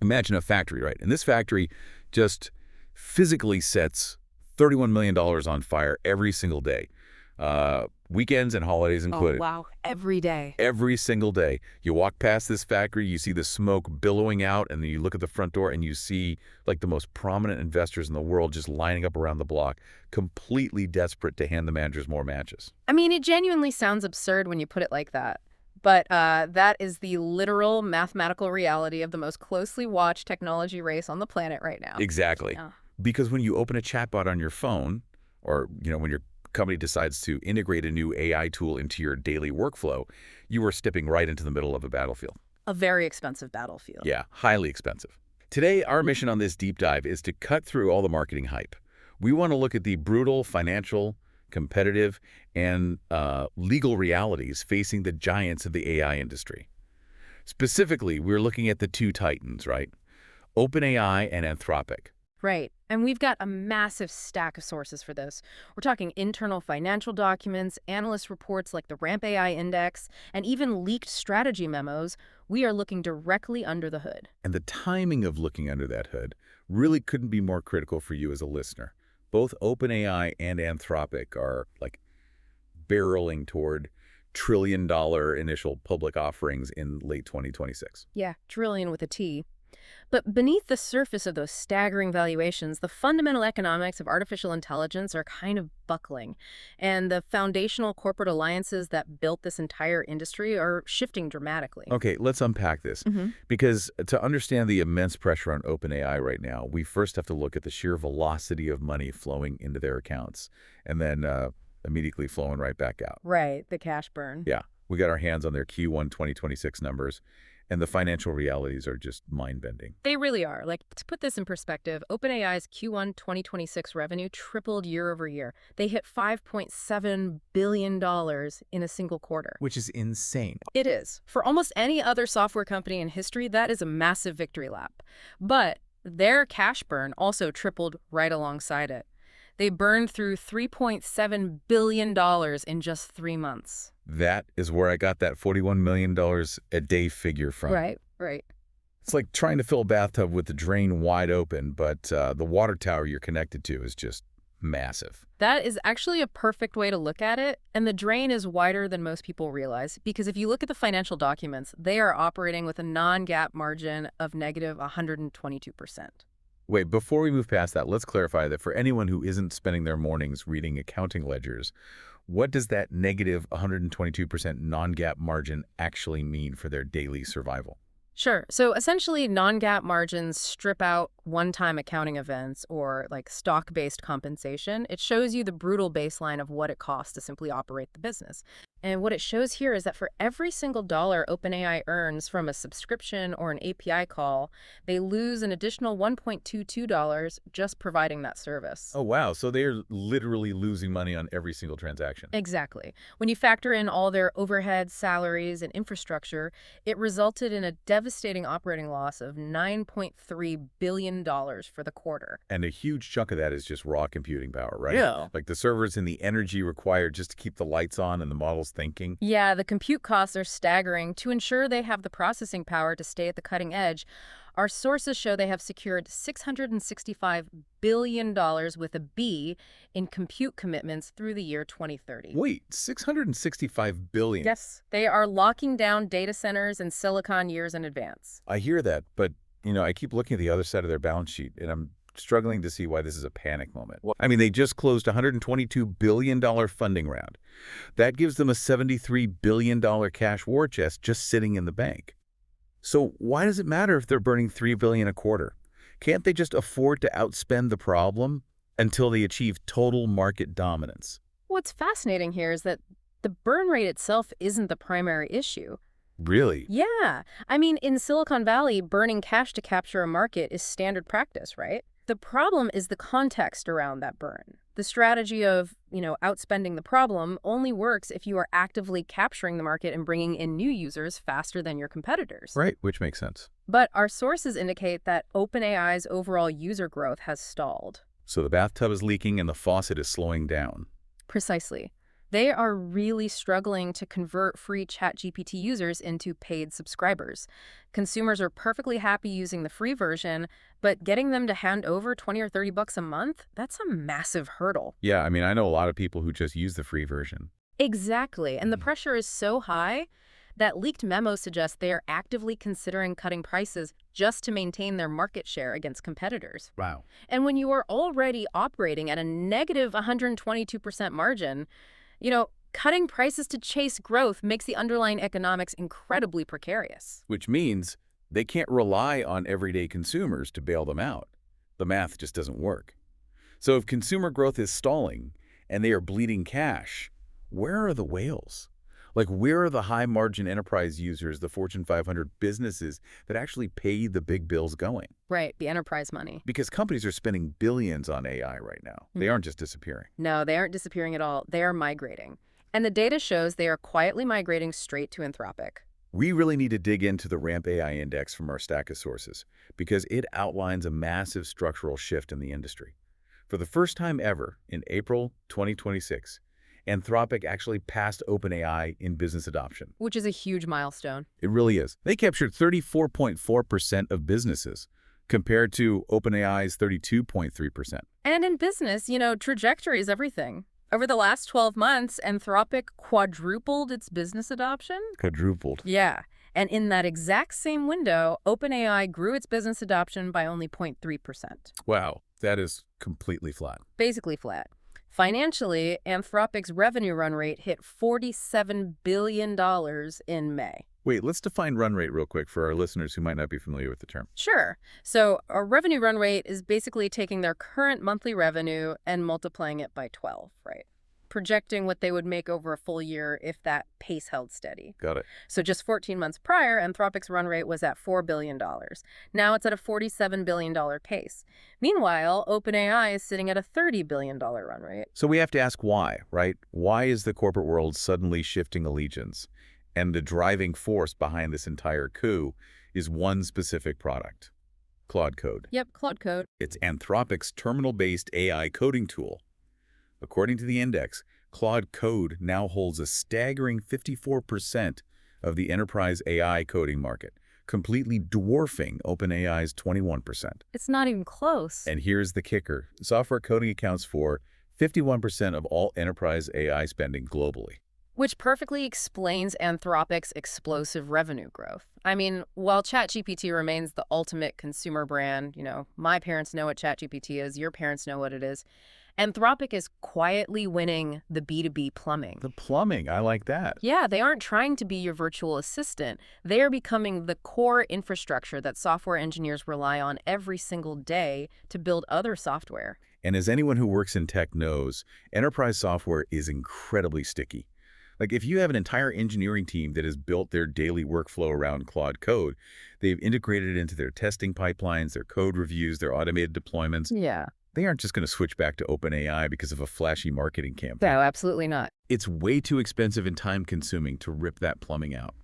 Imagine a factory, right? And this factory just physically sets $31 million dollars on fire every single day, weekends and holidays Oh, included. wow. Every day. Every single day. You walk past this factory, you see the smoke billowing out, and then you look at the front door and you see like the most prominent investors in the world just lining up around the block, completely desperate to hand the managers more matches. I mean, it genuinely sounds absurd when you put it like that. But that is the literal mathematical reality of the most closely watched technology race on the planet right now. Exactly. Yeah. Because when you open a chatbot on your phone, or when your company decides to integrate a new AI tool into your daily workflow, you are stepping right into the middle of a battlefield. A very expensive battlefield. Yeah, highly expensive. Today, our mission on this deep dive is to cut through all the marketing hype. We want to look at the brutal financial, competitive, and legal realities facing the giants of the AI industry. Specifically, we're looking at the two titans, right? OpenAI and Anthropic. Right. And we've got a massive stack of sources for this. We're talking internal financial documents, analyst reports like the Ramp AI Index, and even leaked strategy memos. We are looking directly under the hood. And the timing of looking under that hood really couldn't be more critical for you as a listener. Both OpenAI and Anthropic are like barreling toward trillion-dollar initial public offerings in late 2026. Yeah, trillion with a T. But beneath the surface of those staggering valuations, the fundamental economics of artificial intelligence are kind of buckling. And the foundational corporate alliances that built this entire industry are shifting dramatically. Okay, let's unpack this. Because to understand the immense pressure on OpenAI right now, we first have to look at the sheer velocity of money flowing into their accounts and then immediately flowing right back out. Right, the cash burn. Yeah, we got our hands on their Q1 2026 numbers, and the financial realities are just mind-bending. They really are. Like, to put this in perspective, OpenAI's Q1 2026 revenue tripled year over year. They hit $5.7 billion in a single quarter. Which is insane. It is. For almost any other software company in history, that is a massive victory lap. But their cash burn also tripled right alongside it. They burned through $3.7 billion in just 3 months. That is where I got that $41 million a day figure from. Right, right. It's like trying to fill a bathtub with the drain wide open, but the water tower you're connected to is just massive. That is actually a perfect way to look at it, and the drain is wider than most people realize, because if you look at the financial documents, they are operating with a non-GAAP margin of negative 122%. Wait, before we move past that, let's clarify that for anyone who isn't spending their mornings reading accounting ledgers, what does that negative 122% non-GAAP margin actually mean for their daily survival? Sure. So essentially, non-GAAP margins strip out one-time accounting events or like stock-based compensation. It shows you the brutal baseline of what it costs to simply operate the business. And what it shows here is that for every single dollar OpenAI earns from a subscription or an API call, they lose an additional $1.22 just providing that service. Oh, wow. So they're literally losing money on every single transaction. Exactly. When you factor in all their overhead, salaries, and infrastructure, it resulted in a devastating operating loss of $9.3 billion for the quarter. And a huge chunk of that is just raw computing power, right? Yeah. Like the servers and the energy required just to keep the lights on and the models thinking. Yeah, the compute costs are staggering. To ensure they have the processing power to stay at the cutting edge, our sources show they have secured $665 billion with a B in compute commitments through the year 2030. Wait, $665 billion? Yes, they are locking down data centers and silicon years in advance. I hear that, but, I keep looking at the other side of their balance sheet, and I'm struggling to see why this is a panic moment. I mean, they just closed a $122 billion funding round. That gives them a $73 billion cash war chest just sitting in the bank. So why does it matter if they're burning $3 billion a quarter? Can't they just afford to outspend the problem until they achieve total market dominance? What's fascinating here is that the burn rate itself isn't the primary issue. Really? Yeah. I mean, in Silicon Valley, burning cash to capture a market is standard practice, right? The problem is the context around that burn. The strategy of, outspending the problem only works if you are actively capturing the market and bringing in new users faster than your competitors. Right, which makes sense. But our sources indicate that OpenAI's overall user growth has stalled. So the bathtub is leaking and the faucet is slowing down. Precisely. They are really struggling to convert free ChatGPT users into paid subscribers. Consumers are perfectly happy using the free version, but getting them to hand over 20 or 30 bucks a month, that's a massive hurdle. Yeah, I mean, I know a lot of people who just use the free version. Exactly. And the pressure is so high that leaked memos suggest they are actively considering cutting prices just to maintain their market share against competitors. Wow. And when you are already operating at a negative 122% margin, cutting prices to chase growth makes the underlying economics incredibly precarious. Which means they can't rely on everyday consumers to bail them out. The math just doesn't work. So if consumer growth is stalling and they are bleeding cash, where are the whales? Like, where are the high-margin enterprise users, the Fortune 500 businesses that actually pay the big bills going? Right, the enterprise money. Because companies are spending billions on AI right now. They aren't just disappearing. No, they aren't disappearing at all. They are migrating. And the data shows they are quietly migrating straight to Anthropic. We really need to dig into the Ramp AI Index from our stack of sources because it outlines a massive structural shift in the industry. For the first time ever, in April 2026, Anthropic actually passed OpenAI in business adoption. Which is a huge milestone. It really is. They captured 34.4% of businesses compared to OpenAI's 32.3%. And in business, trajectory is everything. Over the last 12 months, Anthropic quadrupled its business adoption. Quadrupled. Yeah. And in that exact same window, OpenAI grew its business adoption by only 0.3%. Wow, that is completely flat. Basically flat. Financially, Anthropic's revenue run rate hit $47 billion in May. Wait, let's define run rate real quick for our listeners who might not be familiar with the term. Sure. So a revenue run rate is basically taking their current monthly revenue and multiplying it by 12, right? Projecting what they would make over a full year if that pace held steady. Got it. So just 14 months prior, Anthropic's run rate was at $4 billion. Now it's at a $47 billion pace. Meanwhile, OpenAI is sitting at a $30 billion run rate. So we have to ask why, right? Why is the corporate world suddenly shifting allegiance? And the driving force behind this entire coup is one specific product, Claude Code. Yep, Claude Code. It's Anthropic's terminal-based AI coding tool. According to the index, Claude Code now holds a staggering 54% of the enterprise AI coding market, completely dwarfing OpenAI's 21%. It's not even close. And here's the kicker. Software coding accounts for 51% of all enterprise AI spending globally. Which perfectly explains Anthropic's explosive revenue growth. I mean, while ChatGPT remains the ultimate consumer brand, my parents know what ChatGPT is, your parents know what it is, Anthropic is quietly winning the B2B plumbing. The plumbing, I like that. Yeah, they aren't trying to be your virtual assistant. They are becoming the core infrastructure that software engineers rely on every single day to build other software. And as anyone who works in tech knows, enterprise software is incredibly sticky. Like, if you have an entire engineering team that has built their daily workflow around Claude Code, they've integrated it into their testing pipelines, their code reviews, their automated deployments. Yeah. They aren't just going to switch back to OpenAI because of a flashy marketing campaign. No, absolutely not. It's way too expensive and time-consuming to rip that plumbing out.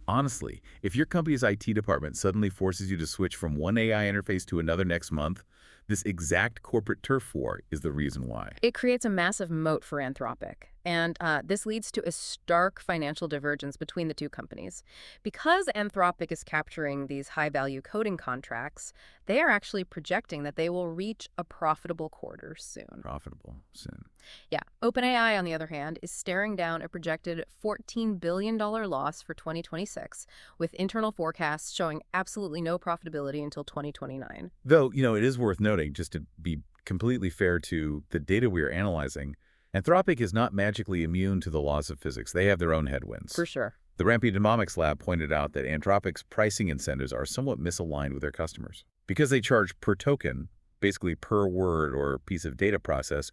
Honestly, if your company's IT department suddenly forces you to switch from one AI interface to another next month, this exact corporate turf war is the reason why. It creates a massive moat for Anthropic, and this leads to a stark financial divergence between the two companies. Because Anthropic is capturing these high-value coding contracts, they are actually projecting that they will reach a profitable quarter soon. Profitable soon. Yeah. OpenAI, on the other hand, is staring down a projected $14 billion loss for 2026, with internal forecasts showing absolutely no profitability until 2029. Though, it is worth noting, just to be completely fair to the data we are analyzing, Anthropic is not magically immune to the laws of physics. They have their own headwinds. For sure. The Rampedonomics lab pointed out that Anthropic's pricing incentives are somewhat misaligned with their customers. Because they charge per token, basically per word or piece of data process,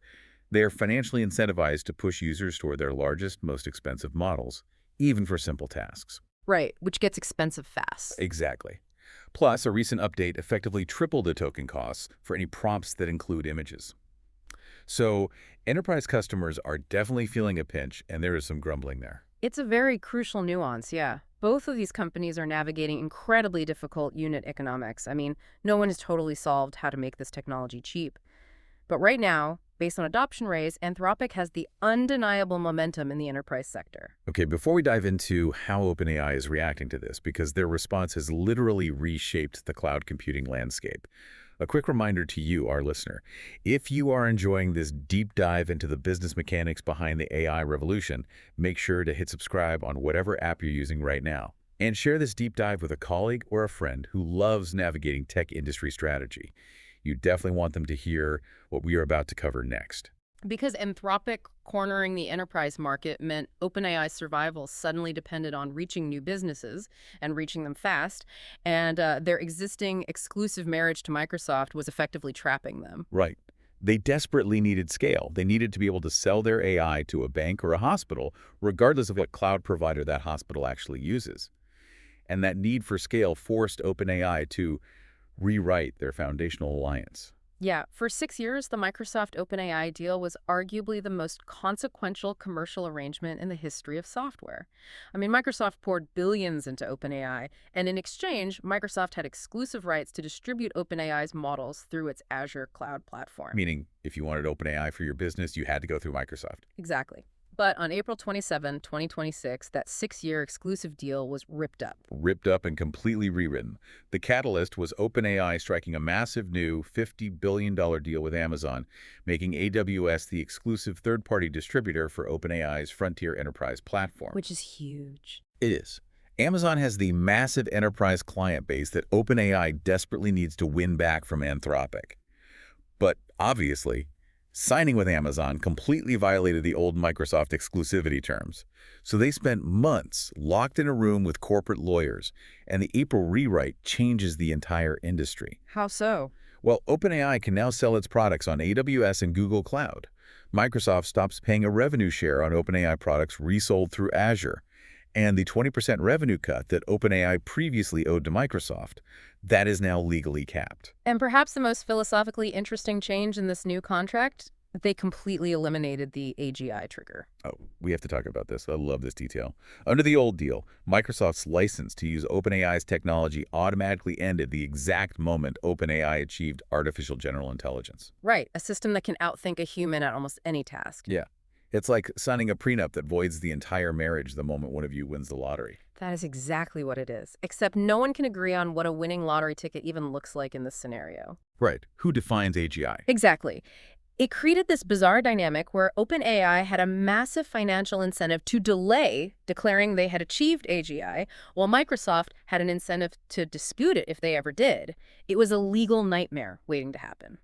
they are financially incentivized to push users toward their largest, most expensive models, even for simple tasks. Right, which gets expensive fast. Exactly. Plus, a recent update effectively tripled the token costs for any prompts that include images. So, enterprise customers are definitely feeling a pinch, and there is some grumbling there. It's a very crucial nuance, yeah. Both of these companies are navigating incredibly difficult unit economics. I mean, no one has totally solved how to make this technology cheap. But right now, Based on adoption rates, Anthropic has the undeniable momentum in the enterprise sector. Okay, before we dive into how OpenAI is reacting to this, because their response has literally reshaped the cloud computing landscape, a quick reminder to you, our listener. If you are enjoying this deep dive into the business mechanics behind the AI revolution, make sure to hit subscribe on whatever app you're using right now. And share this deep dive with a colleague or a friend who loves navigating tech industry strategy. You definitely want them to hear what we are about to cover next. Because Anthropic cornering the enterprise market meant OpenAI's survival suddenly depended on reaching new businesses and reaching them fast, and their existing exclusive marriage to Microsoft was effectively trapping them. Right. They desperately needed scale. They needed to be able to sell their AI to a bank or a hospital, regardless of what cloud provider that hospital actually uses. And that need for scale forced OpenAI to rewrite their foundational alliance. Yeah, for 6 years, the Microsoft OpenAI deal was arguably the most consequential commercial arrangement in the history of software. I mean, Microsoft poured billions into OpenAI, and in exchange, Microsoft had exclusive rights to distribute OpenAI's models through its Azure cloud platform. Meaning, if you wanted OpenAI for your business, you had to go through Microsoft. Exactly. But on April 27, 2026, that 6-year exclusive deal was ripped up. Ripped up and completely rewritten. The catalyst was OpenAI striking a massive new $50 billion deal with Amazon, making AWS the exclusive third-party distributor for OpenAI's Frontier Enterprise platform. Which is huge. It is. Amazon has the massive enterprise client base that OpenAI desperately needs to win back from Anthropic. But obviously, signing with Amazon completely violated the old Microsoft exclusivity terms. So they spent months locked in a room with corporate lawyers, and the April rewrite changes the entire industry. How so? Well, OpenAI can now sell its products on AWS and Google Cloud. Microsoft stops paying a revenue share on OpenAI products resold through Azure. And the 20% revenue cut that OpenAI previously owed to Microsoft, that is now legally capped. And perhaps the most philosophically interesting change in this new contract, they completely eliminated the AGI trigger. Oh, we have to talk about this. I love this detail. Under the old deal, Microsoft's license to use OpenAI's technology automatically ended the exact moment OpenAI achieved artificial general intelligence. Right, a system that can outthink a human at almost any task. Yeah. It's like signing a prenup that voids the entire marriage the moment one of you wins the lottery. That is exactly what it is, except no one can agree on what a winning lottery ticket even looks like in this scenario. Right. Who defines AGI? Exactly. It created this bizarre dynamic where OpenAI had a massive financial incentive to delay declaring they had achieved AGI, while Microsoft had an incentive to dispute it if they ever did. It was a legal nightmare waiting to happen.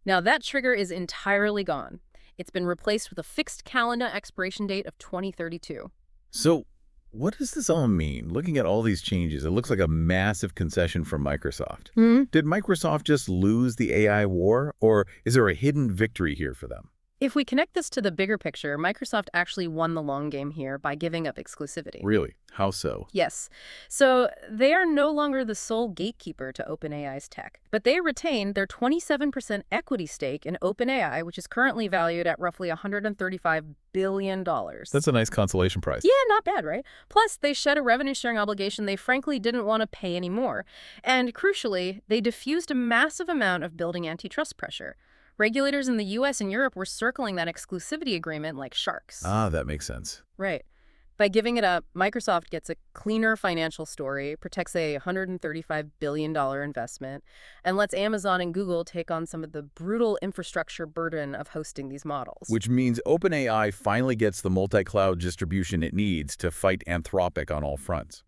Now, that trigger is entirely gone. It's been replaced with a fixed calendar expiration date of 2032. So, what does this all mean? Looking at all these changes, it looks like a massive concession from Microsoft. Did Microsoft just lose the AI war, or is there a hidden victory here for them? If we connect this to the bigger picture, Microsoft actually won the long game here by giving up exclusivity. Really? How so? Yes. So they are no longer the sole gatekeeper to OpenAI's tech, but they retain their 27% equity stake in OpenAI, which is currently valued at roughly $135 billion. That's a nice consolation prize. Yeah, not bad, right? Plus, they shed a revenue-sharing obligation they frankly didn't want to pay anymore. And crucially, they diffused a massive amount of building antitrust pressure. Regulators in the US and Europe were circling that exclusivity agreement like sharks. Ah, that makes sense. Right. By giving it up, Microsoft gets a cleaner financial story, protects a $135 billion investment, and lets Amazon and Google take on some of the brutal infrastructure burden of hosting these models. Which means OpenAI finally gets the multi-cloud distribution it needs to fight Anthropic on all fronts.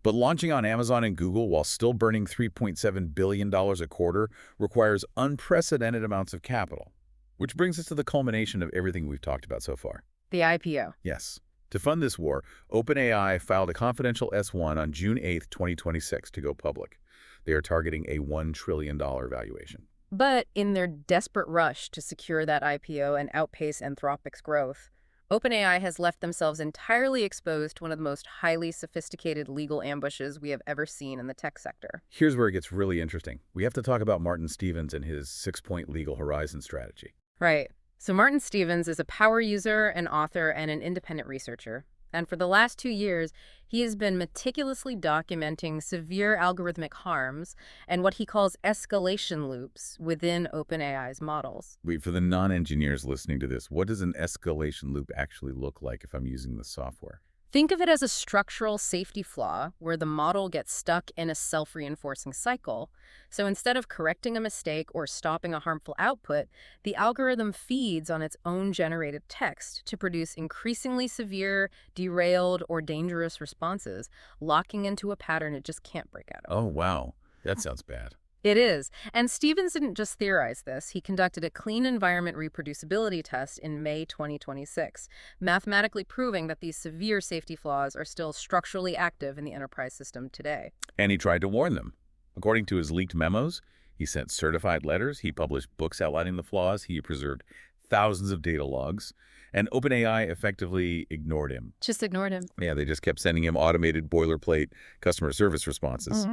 But launching on Amazon and Google while still burning $3.7 billion a quarter requires unprecedented amounts of capital. Which brings us to the culmination of everything we've talked about so far. The IPO. Yes. To fund this war, OpenAI filed a confidential S-1 on June 8, 2026 to go public. They are targeting a $1 trillion valuation. But in their desperate rush to secure that IPO and outpace Anthropic's growth, OpenAI has left themselves entirely exposed to one of the most highly sophisticated legal ambushes we have ever seen in the tech sector. Here's where it gets really interesting. We have to talk about Martin Stevens and his 6-point legal horizon strategy. Right. So Martin Stevens is a power user, an author, and an independent researcher. And for the last 2 years, he has been meticulously documenting severe algorithmic harms and what he calls escalation loops within OpenAI's models. Wait, for the non-engineers listening to this, what does an escalation loop actually look like if I'm using the software? Think of it as a structural safety flaw where the model gets stuck in a self-reinforcing cycle. So instead of correcting a mistake or stopping a harmful output, the algorithm feeds on its own generated text to produce increasingly severe, derailed, or dangerous responses, locking into a pattern it just can't break out of. Oh, wow. That sounds bad. It is. And Stevens didn't just theorize this. He conducted a clean environment reproducibility test in May 2026, mathematically proving that these severe safety flaws are still structurally active in the enterprise system today. And he tried to warn them. According to his leaked memos, he sent certified letters, he published books outlining the flaws, he preserved thousands of data logs, and OpenAI effectively ignored him. Just ignored him. Yeah, they just kept sending him automated boilerplate customer service responses.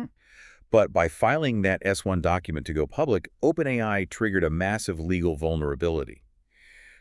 But by filing that S1 document to go public, OpenAI triggered a massive legal vulnerability.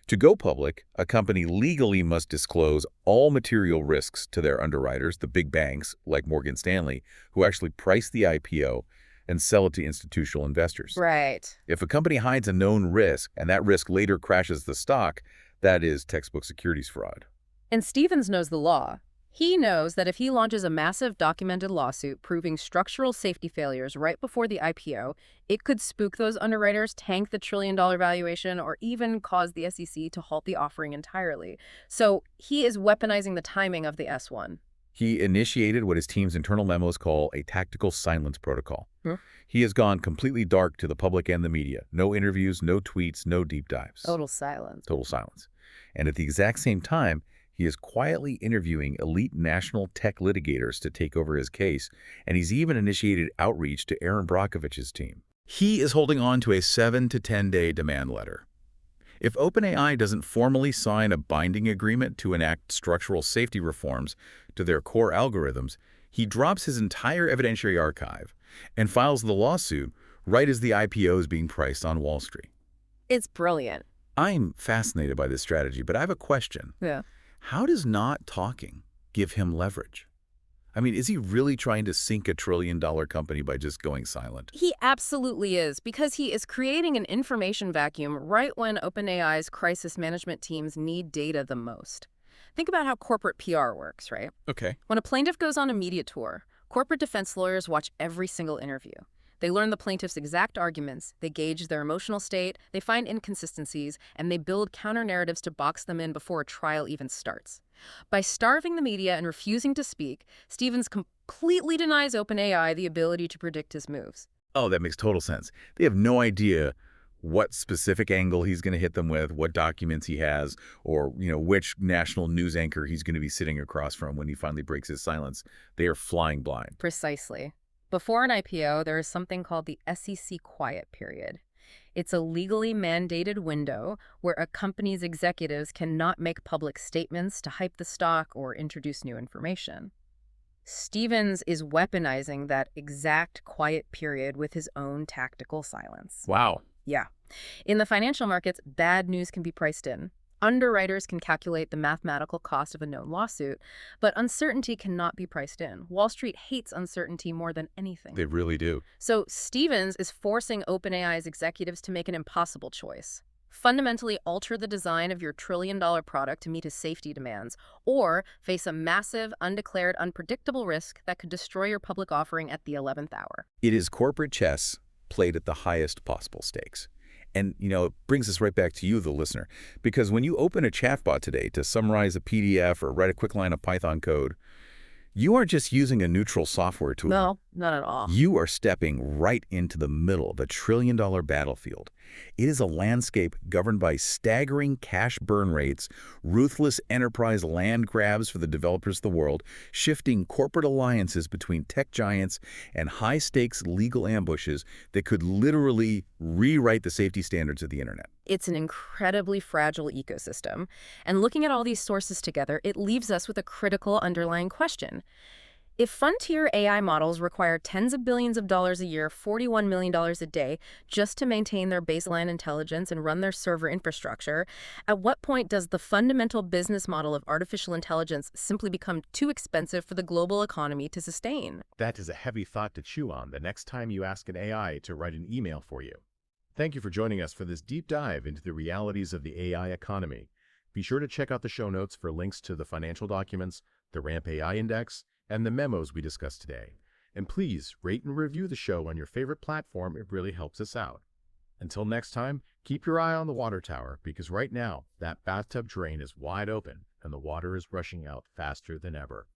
To go public, a company legally must disclose all material risks to their underwriters, the big banks like Morgan Stanley, who actually price the IPO and sell it to institutional investors. Right. If a company hides a known risk and that risk later crashes the stock, that is textbook securities fraud. And Stevens knows the law. He knows that if he launches a massive documented lawsuit proving structural safety failures right before the IPO, it could spook those underwriters, tank the trillion-dollar valuation, or even cause the SEC to halt the offering entirely. So he is weaponizing the timing of the S1. He initiated what his team's internal memos call a tactical silence protocol. Hmm. He has gone completely dark to the public and the media. No interviews, no tweets, no deep dives. Total silence. Total silence. And at the exact same time, he is quietly interviewing elite national tech litigators to take over his case, and he's even initiated outreach to Aaron Brockovich's team. He is holding on to a 7 to 10-day demand letter. If OpenAI doesn't formally sign a binding agreement to enact structural safety reforms to their core algorithms, he drops his entire evidentiary archive and files the lawsuit right as the IPO is being priced on Wall Street. It's brilliant. I'm fascinated by this strategy, but I have a question. Yeah. How does not talking give him leverage? I mean, is he really trying to sink a trillion-dollar company by just going silent? He absolutely is, because he is creating an information vacuum right when OpenAI's crisis management teams need data the most. Think about how corporate PR works, right? Okay. When a plaintiff goes on a media tour, corporate defense lawyers watch every single interview. They learn the plaintiff's exact arguments, they gauge their emotional state, they find inconsistencies, and they build counter-narratives to box them in before a trial even starts. By starving the media and refusing to speak, Stevens completely denies OpenAI the ability to predict his moves. Oh, that makes total sense. They have no idea what specific angle he's going to hit them with, what documents he has, or, which national news anchor he's going to be sitting across from when he finally breaks his silence. They are flying blind. Precisely. Before an IPO, there is something called the SEC quiet period. It's a legally mandated window where a company's executives cannot make public statements to hype the stock or introduce new information. Stevens is weaponizing that exact quiet period with his own tactical silence. Wow. Yeah. In the financial markets, bad news can be priced in. Underwriters can calculate the mathematical cost of a known lawsuit, but uncertainty cannot be priced in. Wall Street hates uncertainty more than anything. They really do. So Stevens is forcing OpenAI's executives to make an impossible choice. Fundamentally alter the design of your trillion-dollar product to meet his safety demands, or face a massive, undeclared, unpredictable risk that could destroy your public offering at the 11th hour. It is corporate chess played at the highest possible stakes. And, it brings us right back to you, the listener, because when you open a chatbot today to summarize a PDF or write a quick line of Python code, you are just using a neutral software tool. No, not at all. You are stepping right into the middle of a trillion-dollar battlefield. It is a landscape governed by staggering cash burn rates, ruthless enterprise land grabs for the developers of the world, shifting corporate alliances between tech giants, and high-stakes legal ambushes that could literally rewrite the safety standards of the internet. It's an incredibly fragile ecosystem. And looking at all these sources together, it leaves us with a critical underlying question. If frontier AI models require tens of billions of dollars a year, $41 million a day, just to maintain their baseline intelligence and run their server infrastructure, at what point does the fundamental business model of artificial intelligence simply become too expensive for the global economy to sustain? That is a heavy thought to chew on the next time you ask an AI to write an email for you. Thank you for joining us for this deep dive into the realities of the AI economy. Be sure to check out the show notes for links to the financial documents, the RAMP AI Index, and the memos we discussed today. And please rate and review the show on your favorite platform. It really helps us out. Until next time, keep your eye on the water tower because right now, that bathtub drain is wide open and the water is rushing out faster than ever.